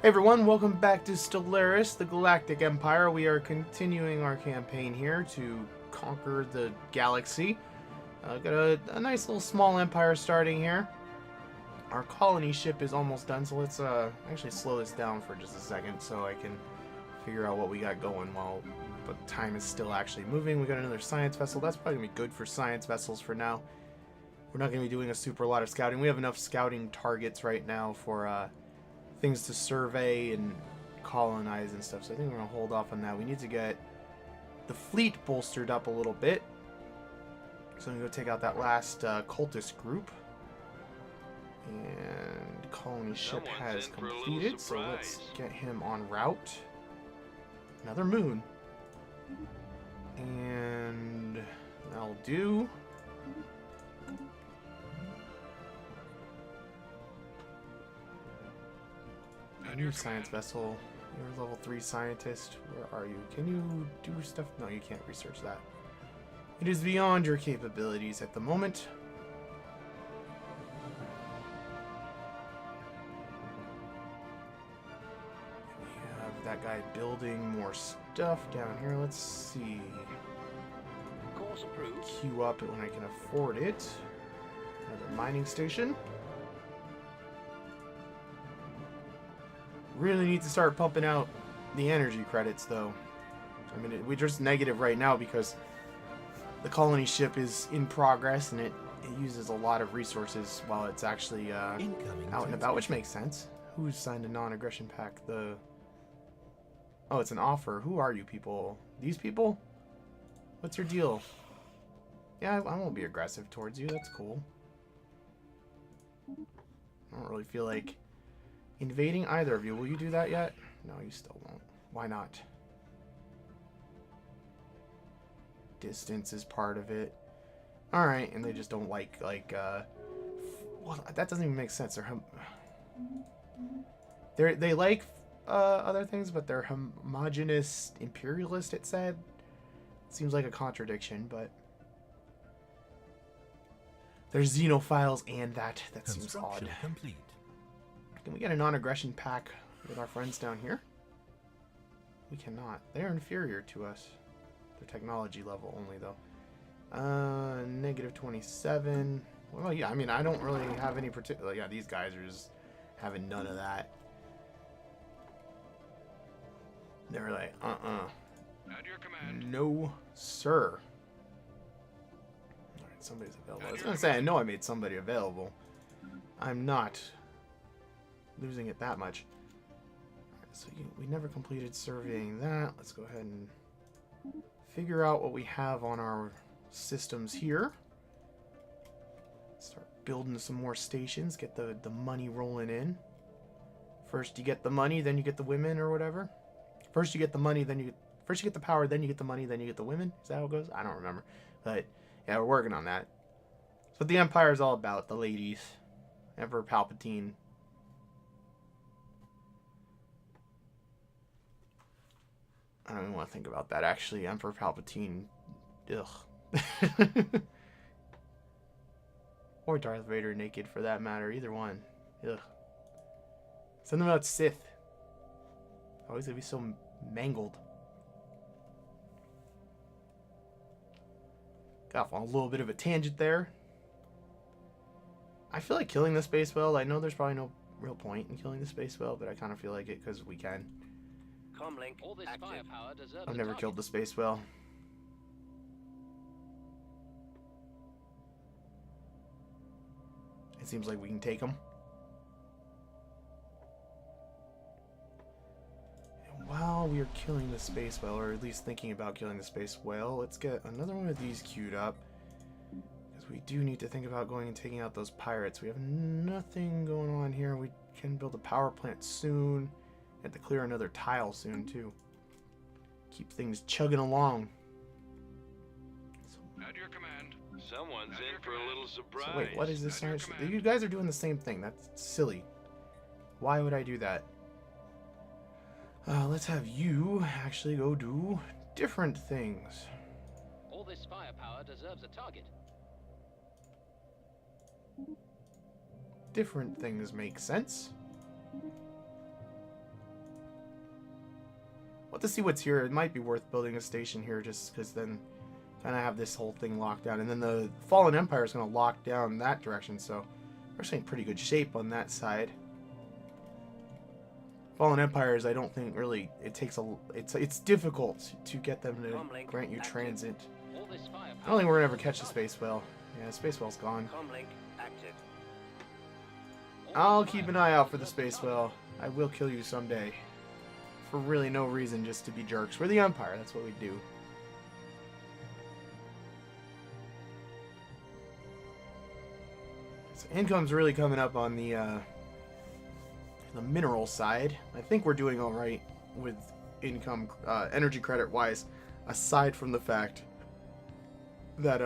Hey everyone, welcome back to Stellaris, the Galactic Empire. We are continuing our campaign here to conquer the galaxy. Got a nice little small empire starting here. Our colony ship is almost done, so let's actually slow this down for just a second so I can figure out what we got going while the time is still actually moving. We got another science vessel. That's probably going to be good for science vessels for now. We're not going to be doing a super lot of scouting. We have enough scouting targets right now for things to survey and colonize and stuff, so I think we're going to hold off on that. We need to get the fleet bolstered up a little bit. So I'm going to go take out that last cultist group. And colony ship has completed, so let's get him en route. Another moon. And that'll do. A new science vessel. You're a level 3 scientist. Where are you? Can you do stuff? No, you can't research that. It is beyond your capabilities at the moment. We have that guy building more stuff down here. Let's see. Course approved. Queue up it when I can afford it. Another mining station. Really need to start pumping out the energy credits, though. I mean, we're just negative right now because the colony ship is in progress and it uses a lot of resources while it's actually out and about, which makes sense. Who's signed a non-aggression pact? Oh, it's an offer. Who are you people? These people? What's your deal? Yeah, I won't be aggressive towards you. That's cool. I don't really feel like invading either of you. Will you do that yet? No, you still won't. Why not? Distance is part of it. Alright, and they just don't like, well, that doesn't even make sense. They like other things, but they're homogenous imperialist, it said. Seems like a contradiction, but there's xenophiles and that seems odd. Complete. Can we get a non-aggression pack with our friends down here? We cannot. They're inferior to us. Their technology level only, though. Negative 27. Well, yeah, I mean, I don't really have any particular... Yeah, these guys are just having none of that. They're like, At your command. no, sir. Alright, somebody's available. I was going to say, I know I made somebody available. I'm not losing it that much. Alright, so we never completed surveying that. Let's go ahead and figure out what we have on our systems here. Start building some more stations. Get the money rolling in. First you get the money, then you get the women or whatever. First you get the money, then first you get the power, then you get the money, then you get the women. Is that how it goes? I don't remember. But yeah, we're working on that. That's what the Empire is all about, the ladies. Emperor Palpatine. I don't even want to think about that, actually. Emperor Palpatine. Ugh. Or Darth Vader naked, for that matter. Either one. Ugh. Something about Sith. Always gonna be so mangled. Got off on a little bit of a tangent there. I feel like killing the space whale. I know there's probably no real point in killing the space whale, but I kind of feel like it because we can. Comlink. All this firepower deserves I've never killed the space whale. It seems like we can take them. And while we are killing the space whale, or at least thinking about killing the space whale, let's get another one of these queued up. Because we do need to think about going and taking out those pirates. We have nothing going on here. We can build a power plant soon. Have to clear another tile soon, too. Keep things chugging along. At your command. Someone's in for a little surprise. So wait, what is this? You guys are doing the same thing. That's silly. Why would I do that? Let's have you actually go do different things. All this firepower deserves a target. Different things make sense. But to see what's here, it might be worth building a station here just because then kind of have this whole thing locked down. And then the Fallen Empire is going to lock down that direction, so we're actually in pretty good shape on that side. Fallen Empires, I don't think really, it's difficult to get them to grant you transit. I don't think we're going to ever catch the space whale. Yeah, the space whale's gone. I'll keep an eye out for the space whale. I will kill you someday. For really no reason, just to be jerks. We're the Empire, that's what we do. So income's really coming up on the mineral side. I think we're doing alright with income, energy credit wise, aside from the fact that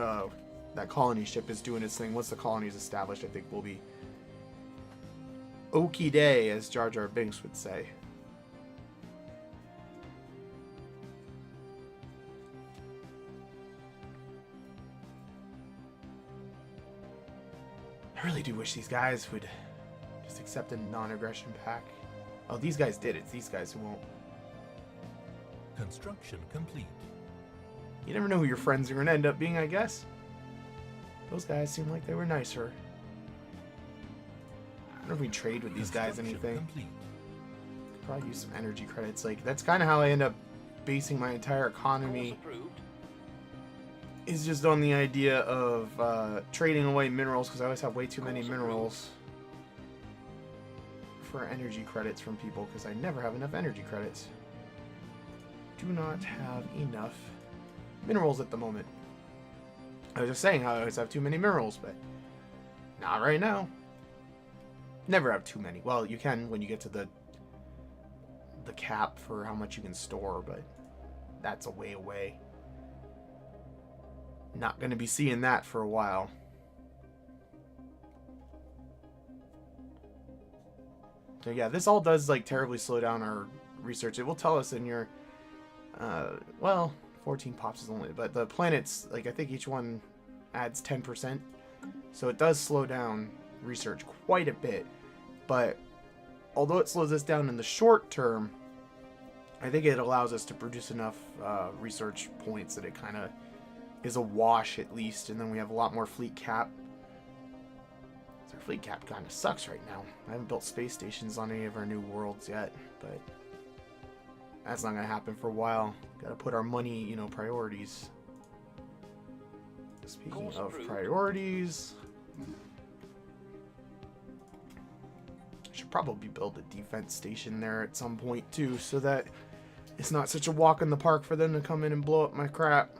that colony ship is doing its thing. Once the colony is established, I think we'll be okie day, as Jar Jar Binks would say. I really do wish these guys would just accept a non-aggression pact. Oh, these guys did. It's these guys who won't. Construction complete. You never know who your friends are going to end up being, I guess. Those guys seem like they were nicer. I don't know if we trade with these guys anything. Complete. Could probably use some energy credits. Like, that's kind of how I end up basing my entire economy. Is just on the idea of trading away minerals, because I always have way too many minerals for energy credits from people, because I never have enough energy credits. Do not have enough minerals at the moment. I was just saying how I always have too many minerals, but not right now. Never have too many. Well, you can when you get to the cap for how much you can store, but that's a way away. Not going to be seeing that for a while. So yeah, this all does like terribly slow down our research. It will tell us in your well, 14 pops is only, but the planets, like I think each one adds 10%. So it does slow down research quite a bit. But although it slows us down in the short term, I think it allows us to produce enough research points that it kind of is a wash at least, and then we have a lot more fleet cap. So our fleet cap kind of sucks right now. I haven't built space stations on any of our new worlds yet, but that's not going to happen for a while. Got to put our money, you know, priorities. Speaking of priorities, I should probably build a defense station there at some point too, so that it's not such a walk in the park for them to come in and blow up my crap.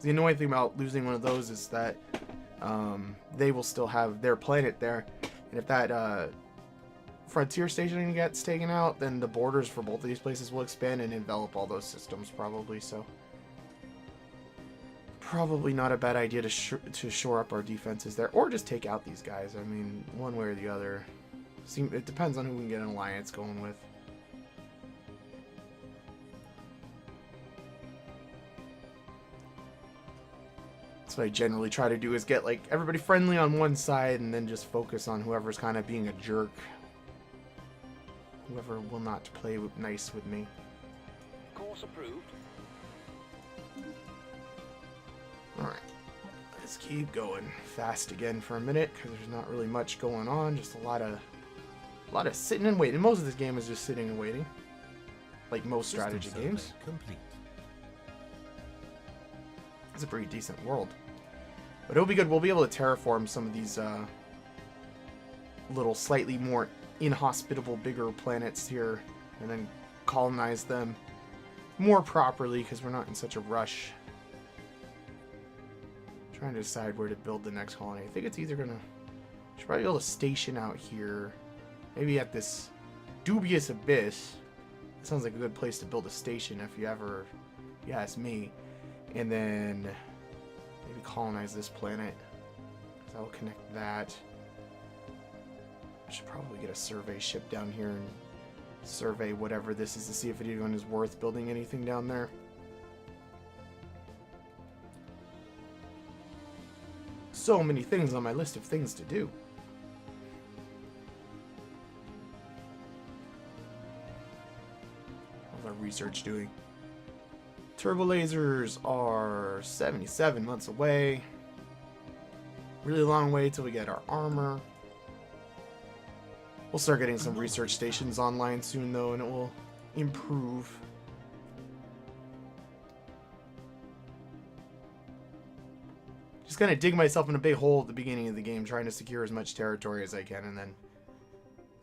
The annoying thing about losing one of those is that they will still have their planet there, and if that frontier station gets taken out, then the borders for both of these places will expand and envelop all those systems probably. So probably not a bad idea to shore up our defenses there, or just take out these guys. I mean, one way or the other. It depends on who we can get an alliance going with. That's what I generally try to do, is get like everybody friendly on one side and then just focus on whoever's kind of being a jerk. Whoever will not play nice with me. Course approved. Alright. Let's keep going fast again for a minute, because there's not really much going on. Just a lot of sitting and waiting. Most of this game is just sitting and waiting. Like most strategy games. Complete. It's a pretty decent world. But it'll be good. We'll be able to terraform some of these little slightly more inhospitable, bigger planets here, and then colonize them more properly, because we're not in such a rush. I'm trying to decide where to build the next colony. I think it's either gonna... Should probably build a station out here. Maybe at this dubious abyss. It sounds like a good place to build a station if you ask me. And then maybe colonize this planet, because I will connect that. I should probably get a survey ship down here and survey whatever this is to see if it even is worth building anything down there. So many things on my list of things to do. our research doing? Turbo lasers are 77 months away. Really long way till we get our armor. We'll start getting some research stations online soon, though, and it will improve. Just gonna dig myself in a big hole at the beginning of the game, trying to secure as much territory as I can, and then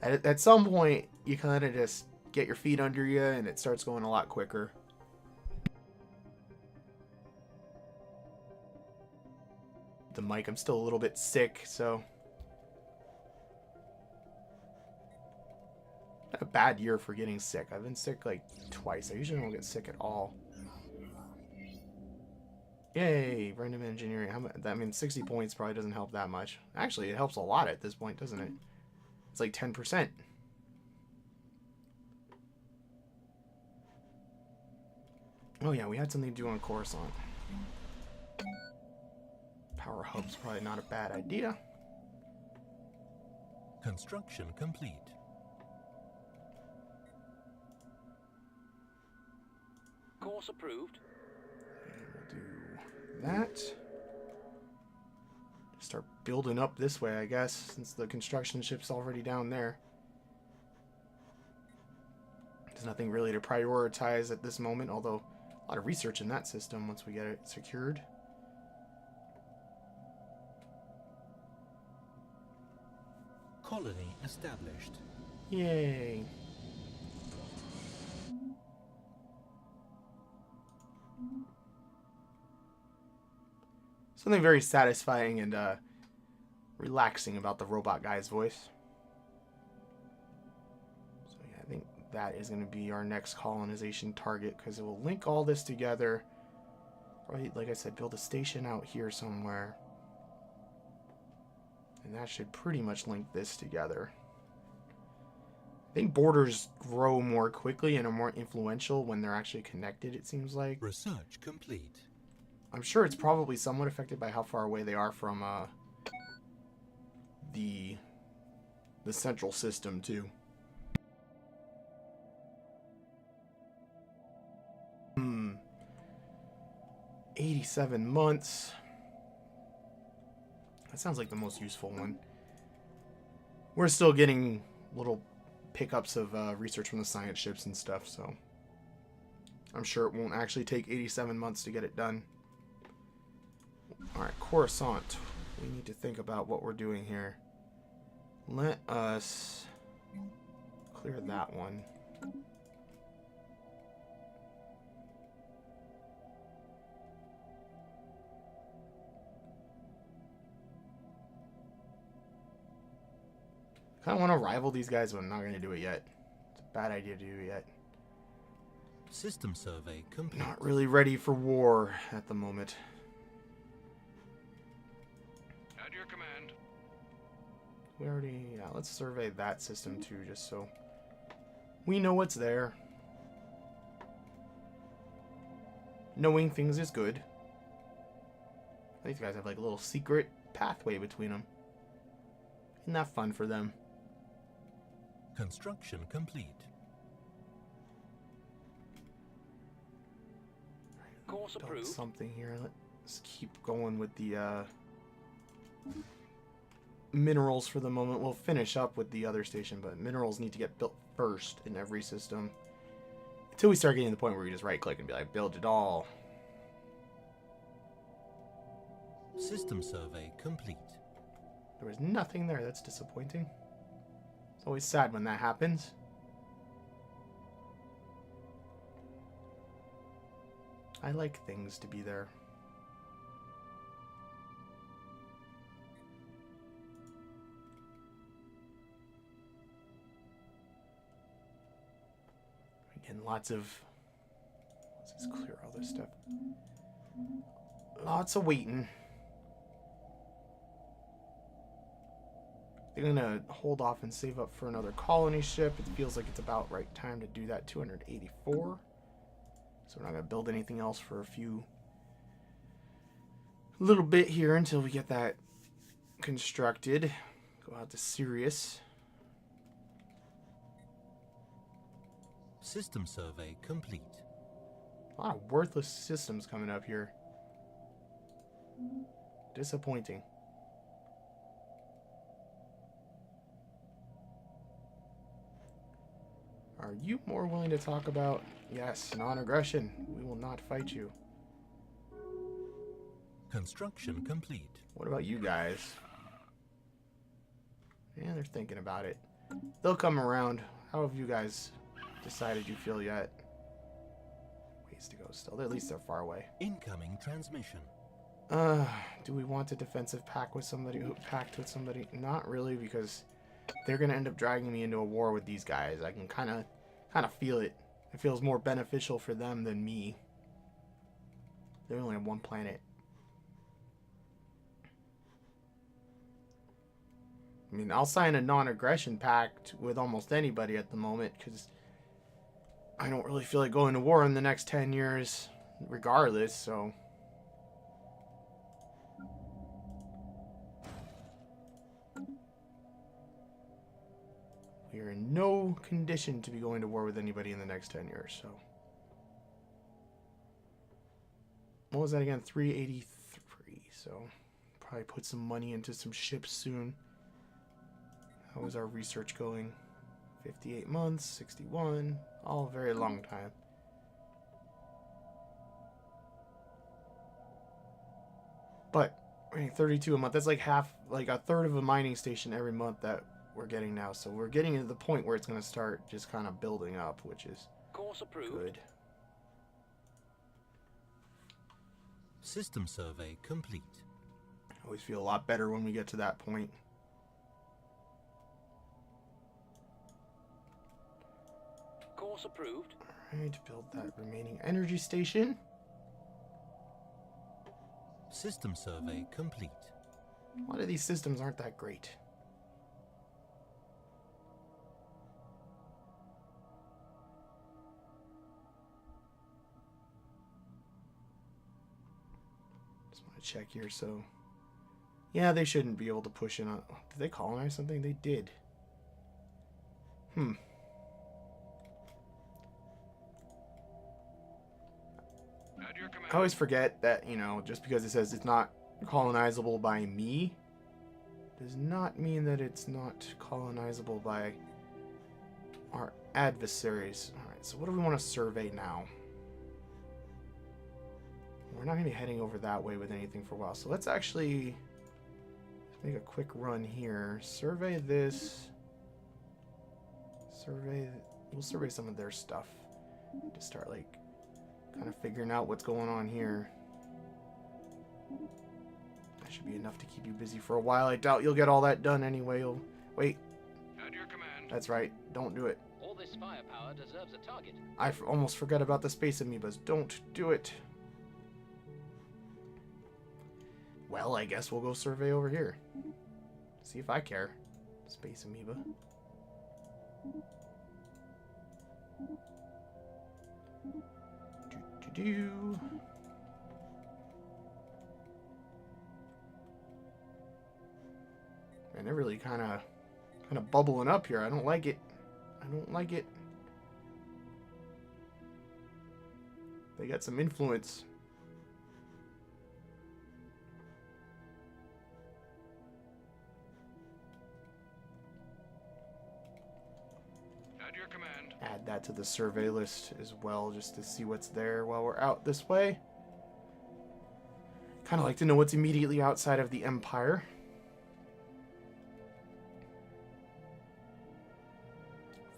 at some point, you kind of just get your feet under you, and it starts going a lot quicker. The mic, I'm still a little bit sick, so not a bad year for getting sick. I've been sick like twice. I usually don't get sick at all. Yay, random engineering. I mean, 60 points probably doesn't help that much. Actually, it helps a lot at this point, doesn't it? It's like 10%. Oh yeah, we had something to do on Coruscant. Power hub's probably not a bad idea. Construction complete. Course approved. And we'll do that. Start building up this way, I guess, since the construction ship's already down there. There's nothing really to prioritize at this moment, although a lot of research in that system once we get it secured. Colony established. Yay. Something very satisfying and relaxing about the robot guy's voice. So yeah, I think that is going to be our next colonization target, because it will link all this together. Right, like I said, build a station out here somewhere. And that should pretty much link this together. I think borders grow more quickly and are more influential when they're actually connected, it seems like. Research complete. I'm sure it's probably somewhat affected by how far away they are from the central system, too. 87 months. That sounds like the most useful one. We're still getting little pickups of research from the science ships and stuff, so I'm sure it won't actually take 87 months to get it done. Alright, Coruscant. We need to think about what we're doing here. Let us clear that one. I kind of want to rival these guys, but I'm not going to do it yet. It's a bad idea to do it yet. System survey complete. Not really ready for war at the moment. At your command. We already... Yeah, let's survey that system too, just so we know what's there. Knowing things is good. These guys have like a little secret pathway between them. Isn't that fun for them? Construction complete. Course Build approved. something here. Let's keep going with the minerals for the moment. We'll finish up with the other station, but minerals need to get built first in every system. Until we start getting to the point where we just right click and be like, build it all. System survey complete. There was nothing there. That's disappointing. It's always sad when that happens. I like things to be there. Again, lots of... Let's just clear all this stuff. Lots of waiting. They're gonna hold off and save up for another colony ship. It feels like it's about right time to do that. 284. So we're not gonna build anything else for a little bit here until we get that constructed. Go out to Sirius. System survey complete. A lot of worthless systems coming up here. Disappointing. Are you more willing to talk about... Yes, non-aggression. We will not fight you. Construction complete. What about you guys? Yeah, they're thinking about it. They'll come around. How have you guys decided you feel yet? Ways to go still. At least they're far away. Incoming transmission. Do we want a defensive pact with somebody? Not really, because they're gonna end up dragging me into a war with these guys. I can kind of feel it. It feels more beneficial for them than me. They only have one planet. I mean, I'll sign a non-aggression pact with almost anybody at the moment, because I don't really feel like going to war in the next 10 years, regardless, so... We are in no condition to be going to war with anybody in the next 10 years, so... What was that again? 383, so... Probably put some money into some ships soon. How is our research going? 58 months, 61, all very long time. But we're getting 32 a month. That's like a third of a mining station every month that we're getting now. So we're getting to the point where it's going to start just kind of building up, which is Course approved. good. System survey complete. I always feel a lot better when we get to that point. Course approved. Alright, build that remaining energy station. System survey complete. A lot of these systems aren't that great. Just want to check here, so... Yeah, they shouldn't be able to push in on... Did they colonize something? They did. At your command. I always forget that, you know, just because it says it's not colonizable by me, does not mean that it's not colonizable by our adversaries. Alright, so what do we want to survey now? We're not going to be heading over that way with anything for a while, so let's actually make a quick run here. Survey this. We'll survey some of their stuff to start, like, kind of figuring out what's going on here. That should be enough to keep you busy for a while. I doubt you'll get all that done anyway. Wait. At your command. That's right. Don't do it. All this firepower deserves a target. I almost forgot about the space amoebas. Don't do it. Well, I guess we'll go survey over here. See if I care. Space amoeba. Do. Man, they're really kind of bubbling up here. I don't like it. I don't like it. They got some influence. At your command. Add that to the survey list as well, just to see what's there while we're out this way. Kind of like to know what's immediately outside of the Empire.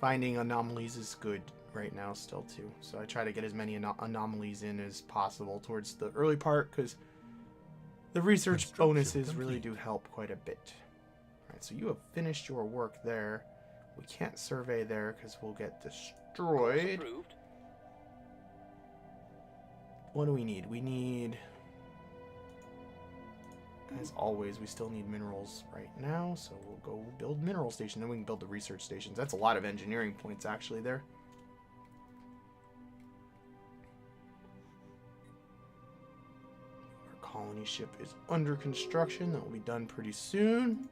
Finding anomalies is good right now still too, so I try to get as many anomalies in as possible towards the early part, because the research bonuses really do help quite a bit. Alright, so you have finished your work there. We can't survey there because we'll get destroyed. Approved. What do we need? We need... As always, we still need minerals right now, so we'll go build mineral station, then we can build the research stations. That's a lot of engineering points actually there. Our colony ship is under construction. That will be done pretty soon.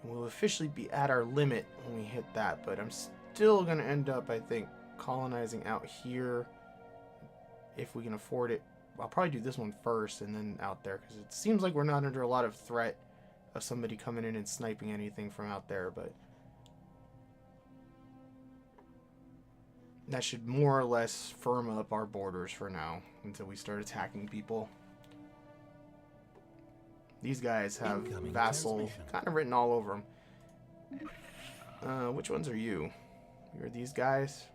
And we'll officially be at our limit when we hit that, but I'm still going to end up, I think, colonizing out here if we can afford it. I'll probably do this one first and then out there, because it seems like we're not under a lot of threat of somebody coming in and sniping anything from out there, but that should more or less firm up our borders for now until we start attacking people. These guys have Incoming vassal transmission. kind of written all over them. Which ones are you? You're these guys?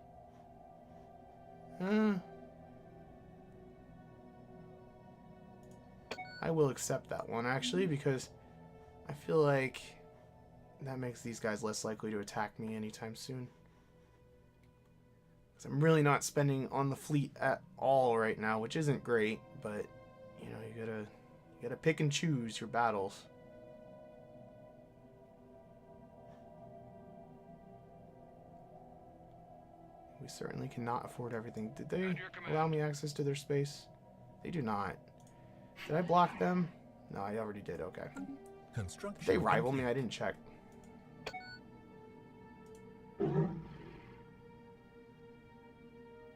I will accept that one, actually, because I feel like that makes these guys less likely to attack me anytime soon. Because I'm really not spending on the fleet at all right now, which isn't great, but, you know, you gotta pick and choose your battles. We certainly cannot afford everything. Did they allow me access to their space? They do not. Did I block them? No, I already did. Okay. Construction Did they rival complete. me? I didn't check.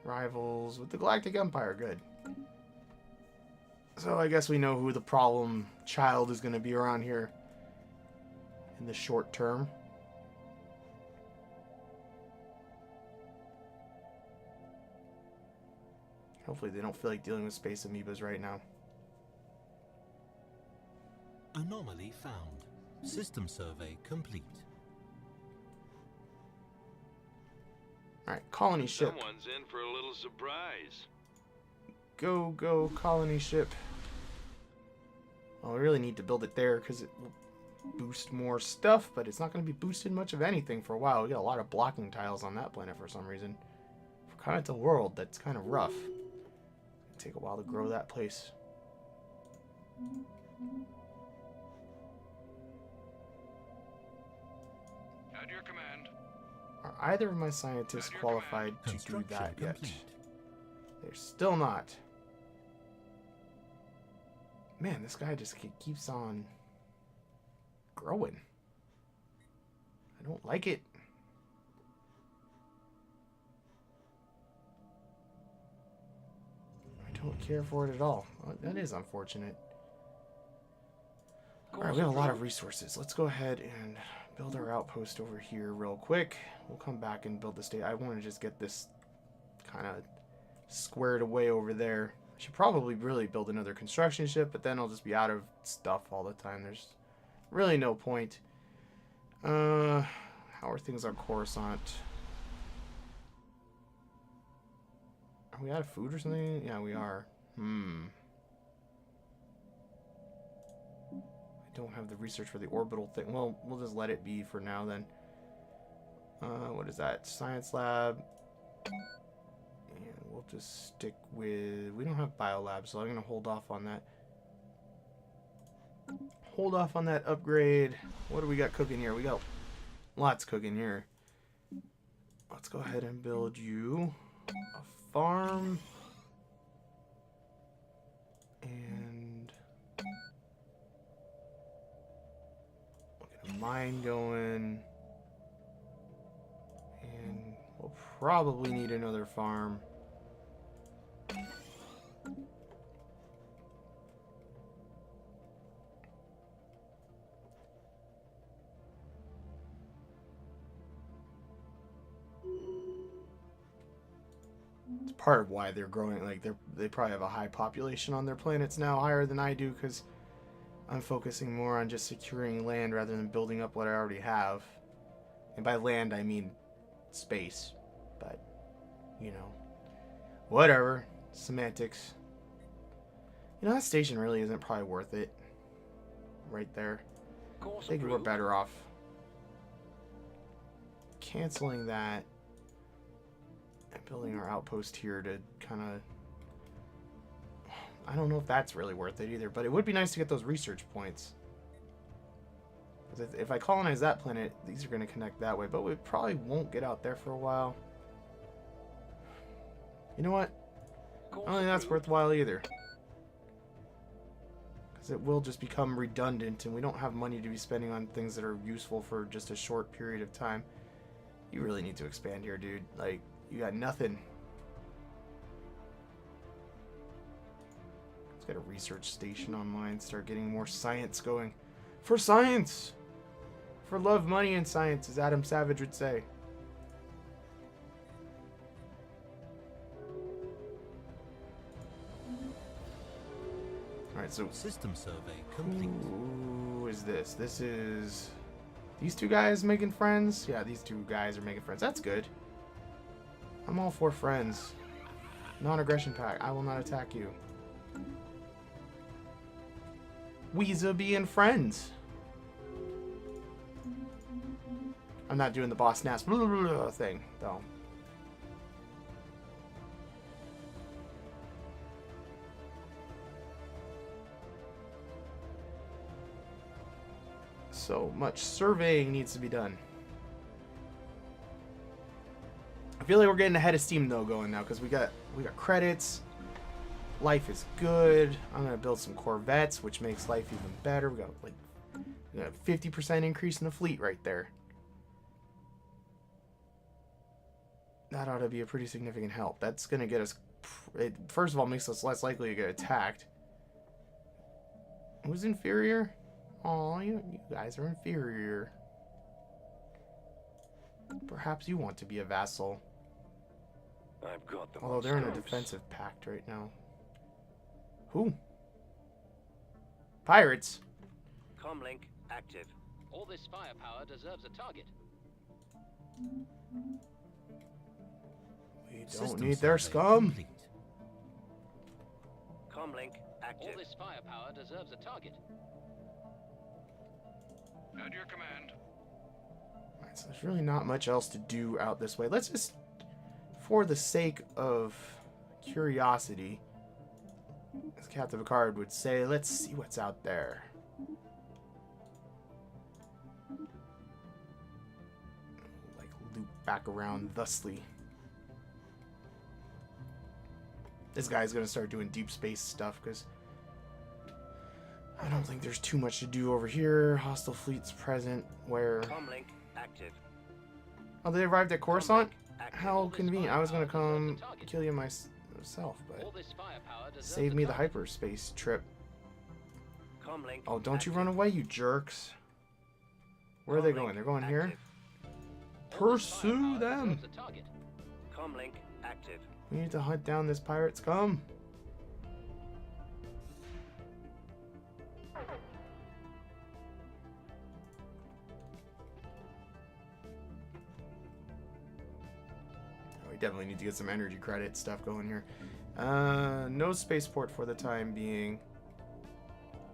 Rivals with the Galactic Empire. Good. So I guess we know who the problem child is going to be around here in the short term. Hopefully they don't feel like dealing with space amoebas right now. Anomaly found. System survey complete. Alright, colony ship. Someone's in for a little surprise. Go, go, colony ship. Well, we really need to build it there because it will boost more stuff, but it's not going to be boosted much of anything for a while. We got a lot of blocking tiles on that planet for some reason. For continental world, that's kind of rough. It'll take a while to grow that place. At your command. Are either of my scientists qualified to do Construction that yet? complete. They're still not. Man, this guy just keeps on growing. I don't like it. I don't care for it at all. Well, that is unfortunate. Alright, we have a lot of resources. Let's go ahead and build our outpost over here real quick. We'll come back and build the state. I want to just get this kind of squared away over there. I should probably really build another construction ship, but then I'll just be out of stuff all the time. There's really no point. How are things on Coruscant? Are we out of food or something? Yeah, we are. I don't have the research for the orbital thing. Well, we'll just let it be for now then. What is that? Science lab. And we'll just stick with... We don't have biolab, so I'm going to hold off on that. Hold off on that upgrade. What do we got cooking here? We got lots cooking here. Let's go ahead and build you a farm. And we'll get a mine going. And we'll probably need another farm. It's part of why they're growing. Like they probably have a high population on their planets now, higher than I do, because I'm focusing more on just securing land rather than building up what I already have. And by land, I mean space. But, you know, whatever. Semantics. You know, that station really isn't probably worth it. Right there. I think we're better off canceling that and building our outpost here to kind of... I don't know if that's really worth it either, but it would be nice to get those research points. Because if I colonize that planet, these are going to connect that way, but we probably won't get out there for a while. You know what? I don't think that's worthwhile either. Because it will just become redundant, and we don't have money to be spending on things that are useful for just a short period of time. You really need to expand here, dude. Like, you got nothing. Let's get a research station online. Start getting more science going. For science! For love, money, and science, as Adam Savage would say. Alright, so... System survey complete. Who is this? This is... These two guys making friends? Yeah, these two guys are making friends. That's good. I'm all for friends. Non-aggression pact. I will not attack you. Weezer being friends. I'm not doing the boss nass thing, though. So much surveying needs to be done. I feel like we're getting ahead of steam though going now because we got credits. Life is good. I'm gonna build some Corvettes, which makes life even better. We got a 50% increase in the fleet right there. That ought to be a pretty significant help. That's gonna get us. It first of all makes us less likely to get attacked. Who's inferior? Oh, you guys are inferior. Perhaps you want to be a vassal. I've got them. Although they're in a defensive pact right now. Who? Pirates. Comlink active. All this firepower deserves a target. We don't System need their survey scum. complete. Comlink All active. this firepower deserves a target. At your command. Alright, so there's really not much else to do out this way. Let's just, for the sake of curiosity, as Captain Picard would say, let's see what's out there. Like, loop back around thusly. This guy's gonna start doing deep space stuff, because I don't think there's too much to do over here. Hostile fleets present, where... Comlink active. Oh, they arrived at Coruscant? Comlink active. How convenient. I was gonna come kill you myself, but All this firepower deserves save a me the target. hyperspace trip. Comlink Oh, don't you active. run away, you jerks. Where are they Comlink going? They're going here? active. All this Pursue firepower them! deserves a target. Comlink active. We need to hunt down this pirate scum. Oh, we definitely need to get some energy credit stuff going here. No spaceport for the time being.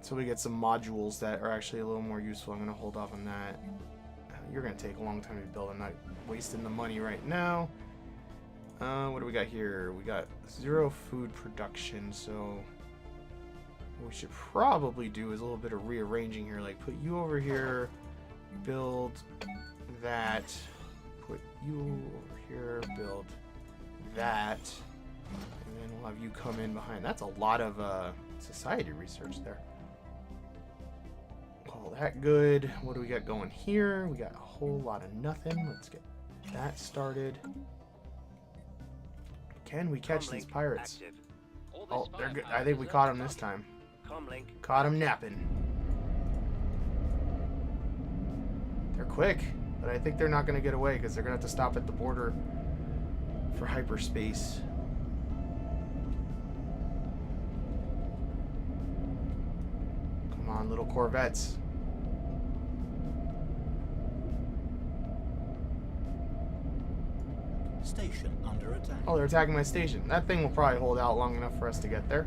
So we get some modules that are actually a little more useful. I'm going to hold off on that. You're going to take a long time to build. I'm not wasting the money right now. What do we got here? We got 0 food production, so what we should probably do is a little bit of rearranging here. Like, put you over here, build that, put you over here, build that, and then we'll have you come in behind. That's a lot of society research there. Call that good. What do we got going here? We got a whole lot of nothing. Let's get that started. Can we catch these Comlink pirates? active. All this Oh, they're good. firepower I think we deserves caught a them this target. time. Comlink Caught them napping. They're quick, but I think they're not going to get away because they're going to have to stop at the border for hyperspace. Come on, little Corvettes. Station under attack. Oh, they're attacking my station. That thing will probably hold out long enough for us to get there.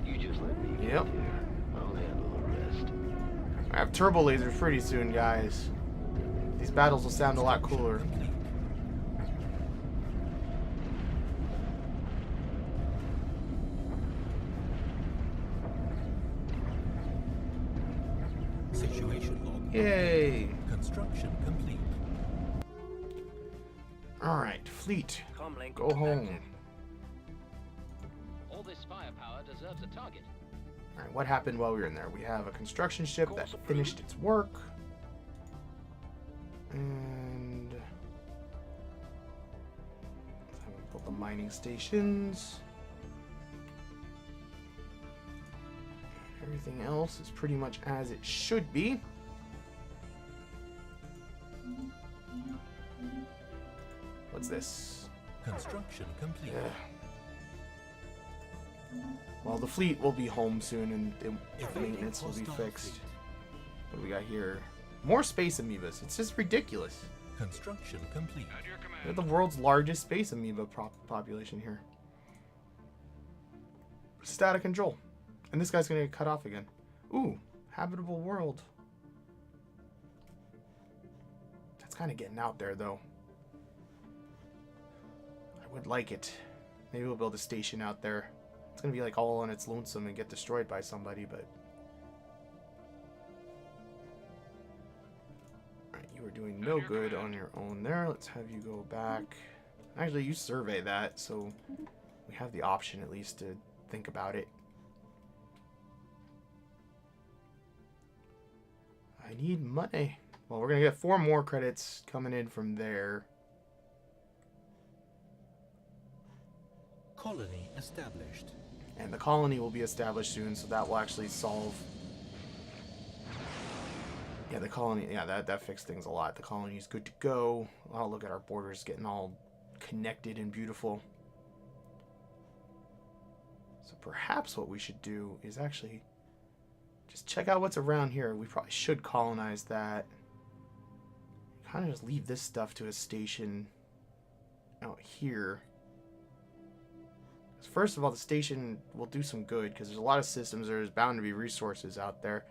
You just let me get Yep. there. I'll handle the rest. I have turbo lasers pretty soon, guys. These battles will sound a lot cooler. Complete. Situation log. Yay! Construction complete. Alright, fleet. Comlink Go home. active. All this firepower deserves a target. Alright, what happened while we were in there? We have a construction ship that finished its work. And let's have it build the mining stations. Everything else is pretty much as it should be. What's this? Construction complete. Well, the fleet will be home soon, and Evading maintenance will be hostile fixed. fleet. What do we got here? More space amoebas. It's just ridiculous. Construction complete. At your We have command. the world's largest space amoeba population here. Static control. And this guy's gonna get cut off again. Ooh, habitable world. That's kind of getting out there, though. I would like it. Maybe we'll build a station out there. It's gonna be like all on its lonesome and get destroyed by somebody, but... Alright, you were doing no good on your own there. Let's have you go back. Actually, you survey that, so we have the option at least to think about it. I need money. Well, we're gonna get 4 more credits coming in from there. Colony established. And the colony will be established soon, so that will actually solve... Yeah, the colony... Yeah, that fixed things a lot. The colony is good to go. Oh, look at our borders getting all connected and beautiful. So perhaps what we should do is actually just check out what's around here. We probably should colonize that. Kind of just leave this stuff to a station out here. First of all, the station will do some good because there's a lot of systems. There's bound to be resources out there.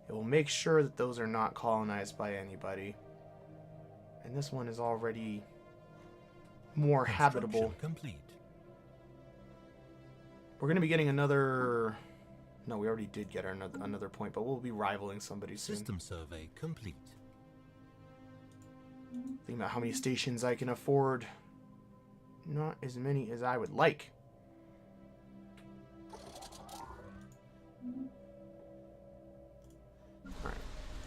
It will make sure that those are not colonized by anybody. And this one is already more habitable. Construction complete. We're going to be getting another... No, we already did get another point, but we'll be rivaling somebody soon. System survey complete. Think about how many stations I can afford. Not as many as I would like. Alright,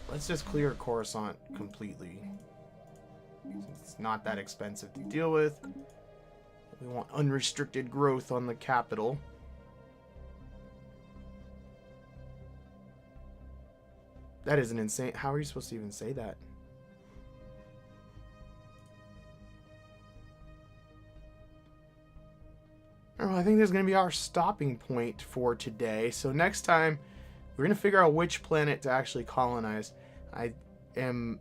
let's just clear Coruscant completely. Since it's not that expensive to deal with. We want unrestricted growth on the capital. That is an insane... How are you supposed to even say that? Well, I think this is going to be our stopping point for today. So next time, we're going to figure out which planet to actually colonize. I am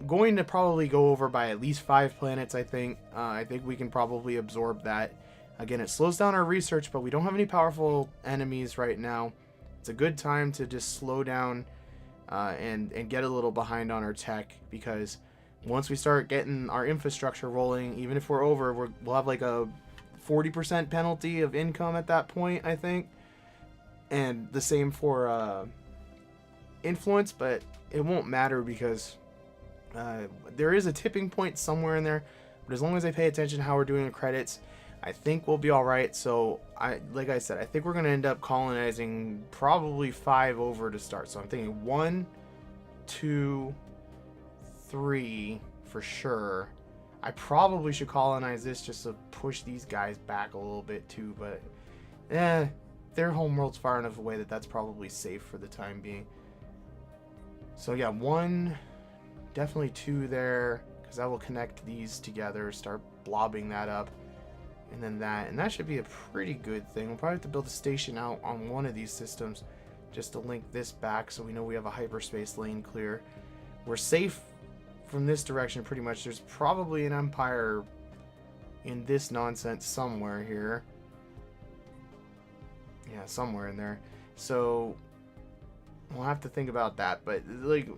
going to probably go over by at least 5 planets, I think. I think we can probably absorb that. Again, it slows down our research, but we don't have any powerful enemies right now. It's a good time to just slow down and get a little behind on our tech, because once we start getting our infrastructure rolling, even if we're over, we'll have like a 40% penalty of income at that point, I think. And the same for influence, but it won't matter because there is a tipping point somewhere in there. But as long as I pay attention to how we're doing the credits, I think we'll be all right. So like I said, I think we're going to end up colonizing probably 5 over to start. So I'm thinking 1, 2, 3 for sure. I probably should colonize this just to push these guys back a little bit too, but their homeworld's far enough away that that's probably safe for the time being. So yeah, 1, definitely 2 there, because that will connect these together, start blobbing that up, and then that, and that should be a pretty good thing. We'll probably have to build a station out on one of these systems just to link this back so we know we have a hyperspace lane clear. We're safe from this direction pretty much. There's probably an empire in this nonsense somewhere here. Yeah, somewhere in there. So we'll have to think about that. But like,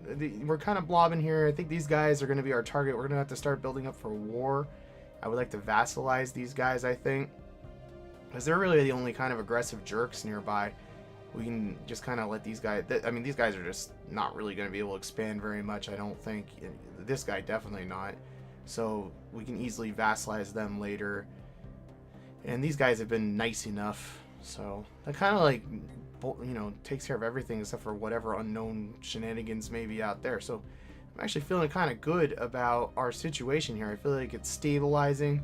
we're kind of blobbing here. I think these guys are going to be our target. We're going to have to start building up for war. I would like to vassalize these guys, I think, because they're really the only kind of aggressive jerks nearby. We can just kind of let these guys... I mean, these guys are just not really going to be able to expand very much, I don't think. This guy, definitely not. So we can easily vassalize them later. And these guys have been nice enough. So that kind of like you know, takes care of everything except for whatever unknown shenanigans may be out there. So I'm actually feeling kind of good about our situation here. I feel like it's stabilizing,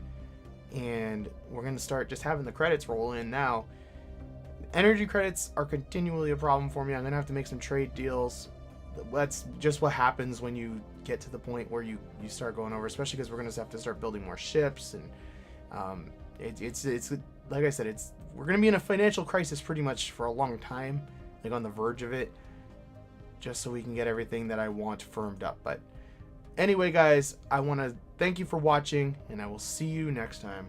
and we're going to start just having the credits roll in now. Energy credits are continually a problem for me. I'm going to have to make some trade deals. That's just what happens when you get to the point where you start going over, especially because we're going to have to start building more ships. And it's like I said, we're going to be in a financial crisis pretty much for a long time, like on the verge of it, just so we can get everything that I want firmed up. But anyway, guys, I want to thank you for watching, and I will see you next time.